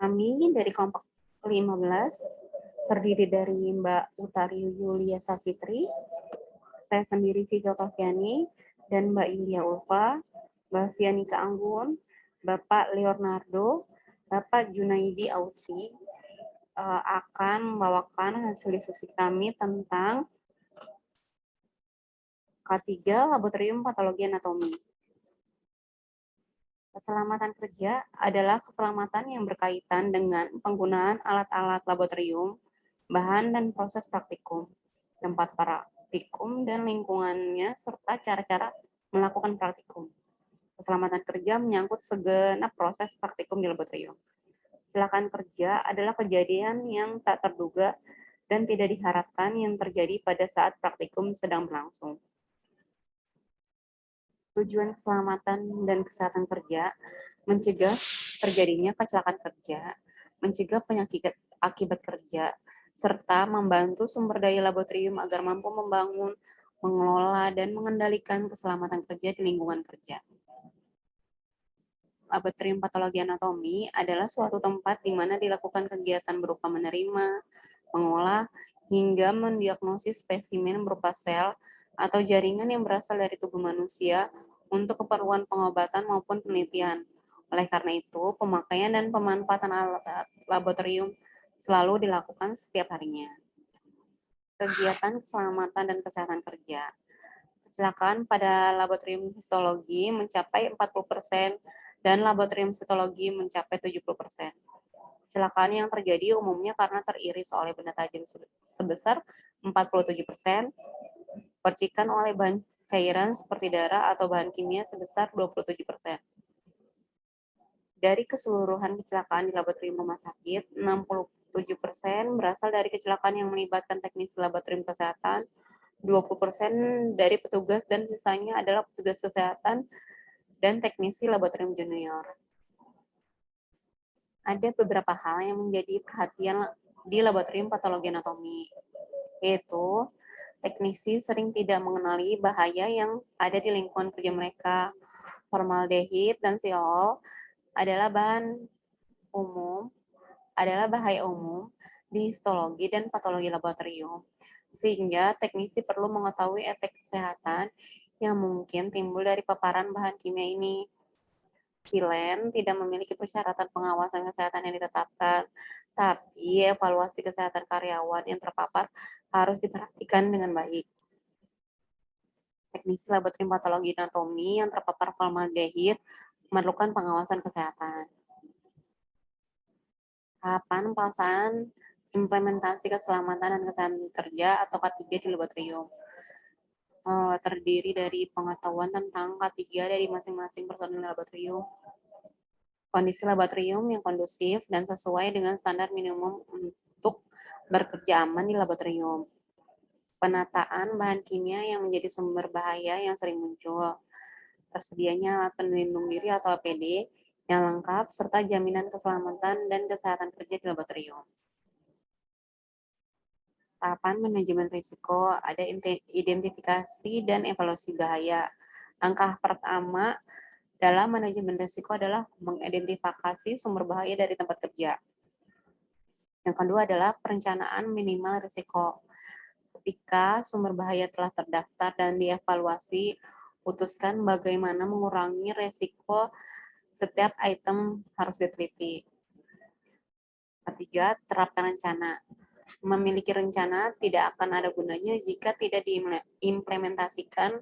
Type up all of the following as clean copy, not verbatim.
Kami dari kelompok 15 terdiri dari Mbak Utari Yulia Safitri, saya sendiri Vivi Oktaviani, dan Mbak India Ulfa, Mbak Fianika Anggun, Bapak Leonardo, Bapak Junaidi Ausi akan membawakan hasil diskusi kami tentang K3 Laboratorium Patologi Anatomi. Keselamatan kerja adalah keselamatan yang berkaitan dengan penggunaan alat-alat laboratorium, bahan dan proses praktikum, tempat praktikum dan lingkungannya, serta cara-cara melakukan praktikum. Keselamatan kerja menyangkut segenap proses praktikum di laboratorium. Kecelakaan kerja adalah kejadian yang tak terduga dan tidak diharapkan yang terjadi pada saat praktikum sedang berlangsung. Tujuan keselamatan dan kesehatan kerja mencegah terjadinya kecelakaan kerja, mencegah penyakit akibat kerja, serta membantu sumber daya laboratorium agar mampu membangun, mengelola, dan mengendalikan keselamatan kerja di lingkungan kerja. Laboratorium Patologi Anatomi adalah suatu tempat di mana dilakukan kegiatan berupa menerima, mengolah, hingga mendiagnosis spesimen berupa sel atau jaringan yang berasal dari tubuh manusia untuk keperluan pengobatan maupun penelitian. Oleh karena itu, pemakaian dan pemanfaatan alat laboratorium selalu dilakukan setiap harinya. Kegiatan keselamatan dan kesehatan kerja. Kecelakaan pada laboratorium histologi mencapai 40% dan laboratorium sitologi mencapai 70%. Kecelakaan yang terjadi umumnya karena teriris oleh benda tajam sebesar 47%, percikan oleh bahan cairan seperti darah atau bahan kimia sebesar 27%. Dari keseluruhan kecelakaan di laboratorium rumah sakit, 67% berasal dari kecelakaan yang melibatkan teknisi laboratorium kesehatan, 20% dari petugas, dan sisanya adalah petugas kesehatan dan teknisi laboratorium junior. Ada beberapa hal yang menjadi perhatian di laboratorium patologi anatomi, yaitu teknisi sering tidak mengenali bahaya yang ada di lingkungan kerja mereka. Formaldehid dan siol adalah bahaya umum di histologi dan patologi laboratorium, sehingga teknisi perlu mengetahui efek kesehatan yang mungkin timbul dari paparan bahan kimia ini. Silen tidak memiliki persyaratan pengawasan kesehatan yang ditetapkan, tapi evaluasi kesehatan karyawan yang terpapar harus diperhatikan dengan baik. Teknisi laboratorium patologi anatomi yang terpapar formaldehid memerlukan pengawasan kesehatan. Tahapan pelaksanaan implementasi keselamatan dan kesehatan kerja atau K3 di laboratorium. Terdiri dari pengetahuan tentang K3 dari masing-masing personil laboratorium, kondisi laboratorium yang kondusif dan sesuai dengan standar minimum untuk bekerja aman di laboratorium, penataan bahan kimia yang menjadi sumber bahaya yang sering muncul, tersedianya alat pelindung diri atau APD yang lengkap, serta jaminan keselamatan dan kesehatan kerja di laboratorium. Tahapan manajemen risiko, ada identifikasi dan evaluasi bahaya. Langkah pertama dalam manajemen risiko adalah mengidentifikasi sumber bahaya dari tempat kerja. Yang kedua adalah perencanaan minimal risiko. Ketika sumber bahaya telah terdaftar dan dievaluasi, putuskan bagaimana mengurangi risiko setiap item harus diteliti. Ketiga, terapkan rencana. Memiliki rencana tidak akan ada gunanya jika tidak diimplementasikan.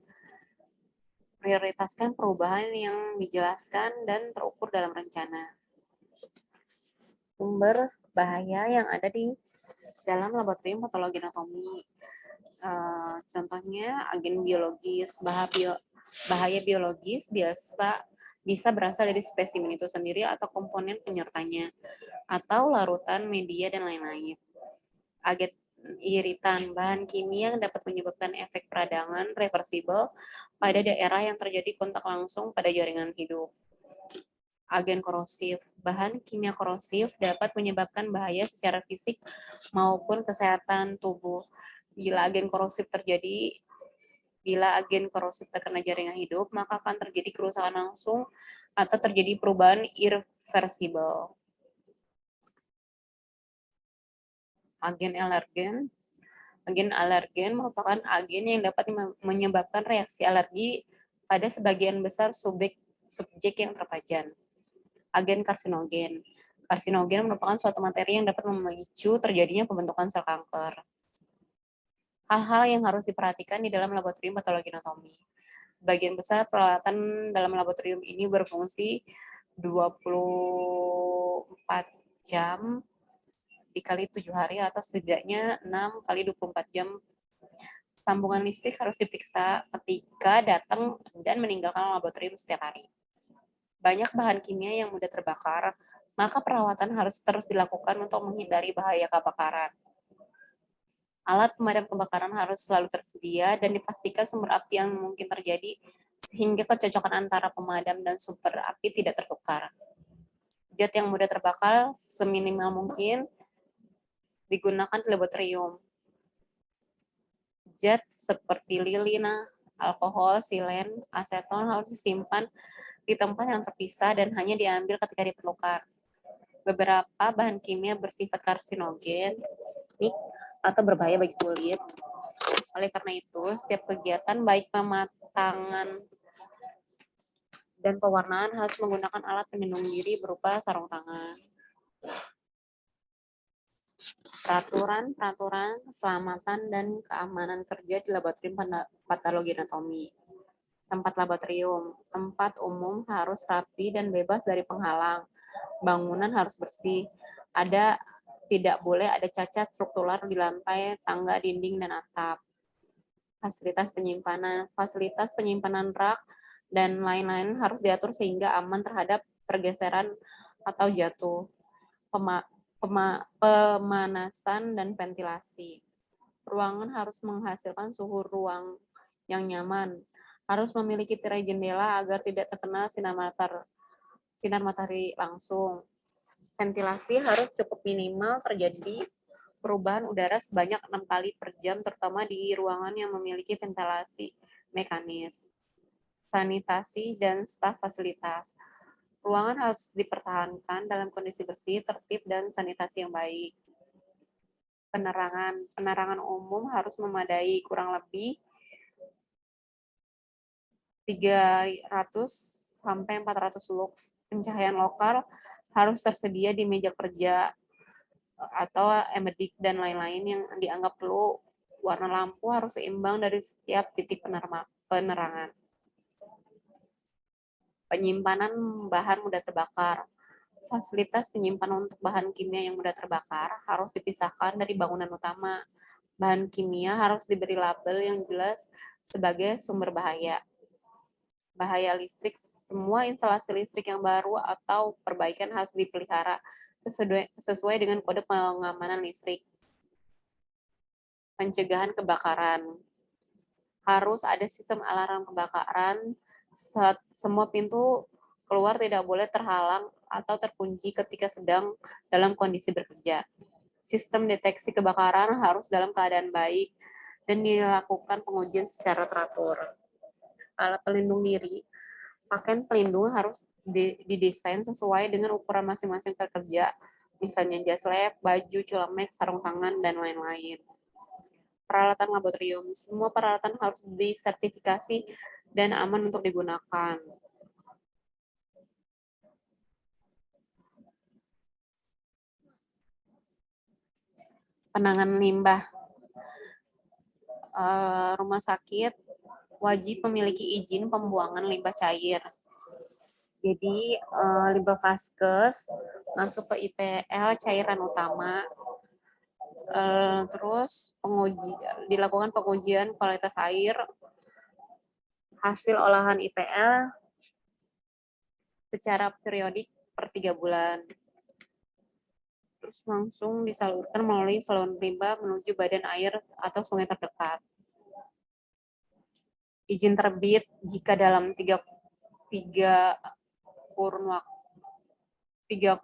Prioritaskan perubahan yang dijelaskan dan terukur dalam rencana. Sumber bahaya yang ada di dalam laboratorium patologi anatomi. Contohnya agen biologis, bahaya biologis bisa berasal dari spesimen itu sendiri atau komponen penyertanya, atau larutan, media, dan lain-lain. Agen iritan, bahan kimia yang dapat menyebabkan efek peradangan reversibel pada daerah yang terjadi kontak langsung pada jaringan hidup. Agen korosif, bahan kimia korosif dapat menyebabkan bahaya secara fisik maupun kesehatan tubuh. Bila agen korosif terkena jaringan hidup, maka akan terjadi kerusakan langsung atau terjadi perubahan irreversibel. Agen alergen. Agen alergen merupakan agen yang dapat menyebabkan reaksi alergi pada sebagian besar subjek yang terpajan. Agen karsinogen. Karsinogen merupakan suatu materi yang dapat memicu terjadinya pembentukan sel kanker. Hal-hal yang harus diperhatikan di dalam laboratorium patologi anatomi. Sebagian besar peralatan dalam laboratorium ini berfungsi 24 jam dikali 7 hari atau setidaknya 6 kali 24 jam. Sambungan listrik harus diperiksa ketika datang dan meninggalkan laboratorium setiap hari. Banyak bahan kimia yang mudah terbakar, maka perawatan harus terus dilakukan untuk menghindari bahaya kebakaran. Alat pemadam kebakaran harus selalu tersedia dan dipastikan sumber api yang mungkin terjadi sehingga kecocokan antara pemadam dan sumber api tidak tertukar. Zat yang mudah terbakar seminimal mungkin digunakan di laboratorium. Zat seperti lilin, alkohol, silen, aseton harus disimpan di tempat yang terpisah dan hanya diambil ketika diperlukan. Beberapa bahan kimia bersifat karsinogen atau berbahaya bagi kulit. Oleh karena itu, setiap kegiatan baik pematangan dan pewarnaan harus menggunakan alat pelindung diri berupa sarung tangan. Peraturan keselamatan dan keamanan kerja di laboratorium patologi anatomi. Tempat laboratorium, tempat umum harus rapi dan bebas dari penghalang. Bangunan harus bersih. Tidak boleh ada cacat struktural di lantai, tangga, dinding, dan atap. Fasilitas penyimpanan rak, dan lain-lain harus diatur sehingga aman terhadap pergeseran atau jatuh. Pemanasan dan ventilasi. Ruangan harus menghasilkan suhu ruang yang nyaman. Harus memiliki tirai jendela agar tidak terkena sinar matahari langsung. Ventilasi harus cukup minimal terjadi perubahan udara sebanyak 6 kali per jam, terutama di ruangan yang memiliki ventilasi mekanis. Sanitasi dan staf fasilitas. Ruangan harus dipertahankan dalam kondisi bersih, tertib, dan sanitasi yang baik. Penerangan umum harus memadai, kurang lebih 300 sampai 400 lux. Pencahayaan lokal harus tersedia di meja kerja atau emedik dan lain-lain yang dianggap perlu. Warna lampu harus seimbang dari setiap titik penerangan. Penyimpanan bahan mudah terbakar. Fasilitas penyimpanan untuk bahan kimia yang mudah terbakar harus dipisahkan dari bangunan utama. Bahan kimia harus diberi label yang jelas sebagai sumber bahaya. Bahaya listrik, semua instalasi listrik yang baru atau perbaikan harus dipelihara sesuai dengan kode pengamanan listrik. Pencegahan kebakaran. Harus ada sistem alarm kebakaran. Semua pintu keluar tidak boleh terhalang atau terkunci ketika sedang dalam kondisi bekerja. Sistem deteksi kebakaran harus dalam keadaan baik dan dilakukan pengujian secara teratur. Alat pelindung diri. Pakaian pelindung harus didesain sesuai dengan ukuran masing-masing pekerja, misalnya jas lab, baju, celemek, sarung tangan, dan lain-lain. Peralatan laboratorium. Semua peralatan harus disertifikasi dan aman untuk digunakan. Penanganan limbah. Rumah sakit wajib memiliki izin pembuangan limbah cair. Jadi limbah vaskes masuk ke IPL cairan utama. Terus dilakukan pengujian kualitas air hasil olahan IPL secara periodik per 3 bulan. Terus langsung disalurkan melalui saluran limbah menuju badan air atau sungai terdekat. Izin terbit jika dalam 3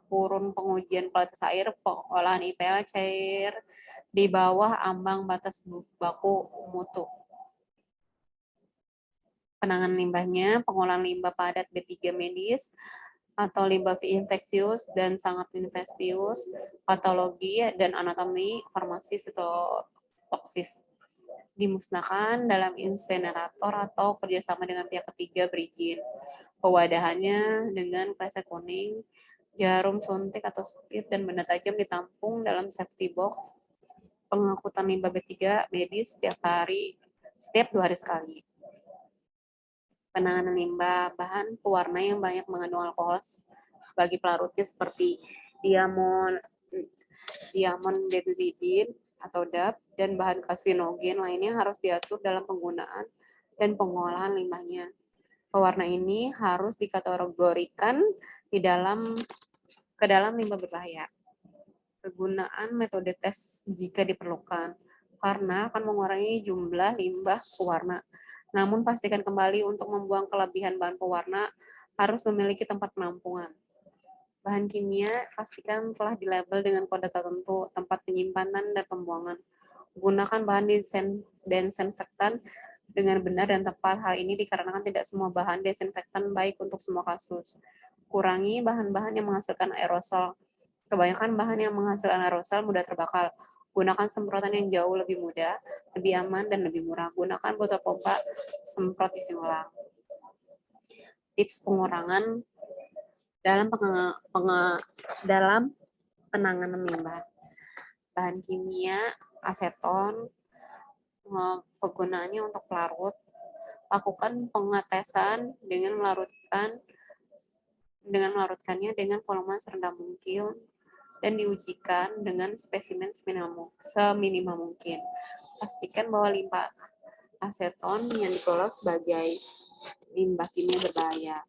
kurun pengujian kualitas air pengolahan IPL cair di bawah ambang batas baku mutu. Penanganan limbahnya, pengolahan limbah padat B3 medis, atau limbah infeksius dan sangat infeksius, patologi dan anatomi farmasi sitotoksis. Dimusnahkan dalam insinerator atau kerjasama dengan pihak ketiga berizin. Pewadahannya dengan kresek kuning, jarum suntik atau speed, dan benda tajam ditampung dalam safety box. Pengangkutan limbah B3 medis setiap 2 hari sekali. Penanganan limbah, bahan pewarna yang banyak mengandung alkohol sebagai pelarutnya seperti diamond benzidin atau DAP, dan bahan karsinogen lainnya harus diatur dalam penggunaan dan pengolahan limbahnya. Pewarna ini harus dikategorikan ke dalam limbah berbahaya. Kegunaan metode tes jika diperlukan, karena akan mengurangi jumlah limbah pewarna. Namun pastikan kembali untuk membuang kelebihan bahan pewarna harus memiliki tempat penampungan. Bahan kimia pastikan telah dilabel dengan kode tertentu, tempat penyimpanan dan pembuangan. Gunakan bahan desinfektan dengan benar dan tepat. Hal ini dikarenakan tidak semua bahan desinfektan baik untuk semua kasus. Kurangi bahan-bahan yang menghasilkan aerosol. Kebanyakan bahan yang menghasilkan aerosol mudah terbakar. Gunakan semprotan yang jauh lebih mudah, lebih aman, dan lebih murah. Gunakan botol pompa semprot isi ulang. Tips pengurangan dalam penanganan limbah. Bahan kimia, aseton, penggunaannya untuk pelarut. Lakukan pengetesan dengan melarutkannya dengan volume serendah mungkin dan diujikan dengan spesimen seminimal mungkin. Pastikan bahwa limbah aseton yang dikelola sebagai limbah kimia berbahaya.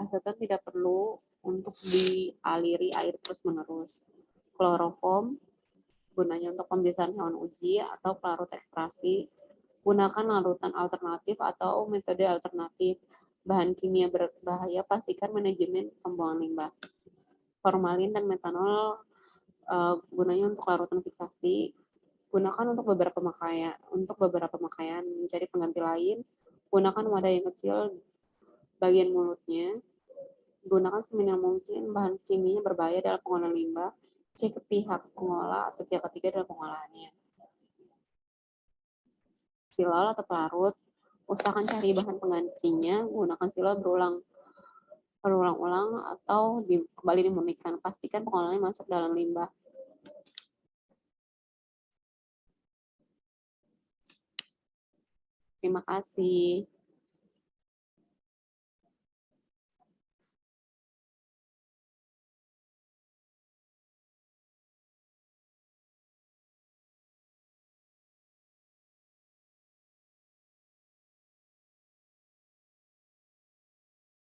Aseton tidak perlu untuk dialiri air terus-menerus. Kloroform gunanya untuk pembiasaan hewan uji atau pelarut ekstraksi. Gunakan larutan alternatif atau metode alternatif. Bahan kimia berbahaya, pastikan manajemen pembuangan limbah. Formalin dan metanol gunanya untuk larutan fiksasi. Gunakan untuk beberapa pemakaian. Mencari pengganti lain, gunakan wadah yang kecil bagian mulutnya. Gunakan seminimal mungkin bahan kimia berbahaya dalam pengolahan limbah. Cek ke pihak pengolah atau pihak ketiga dalam pengolahannya. Silol atau pelarut, usahakan cari bahan penggantinya. Gunakan silol berulang-ulang atau kembali dimurnikan. Pastikan pengolahannya masuk dalam limbah. Terima kasih.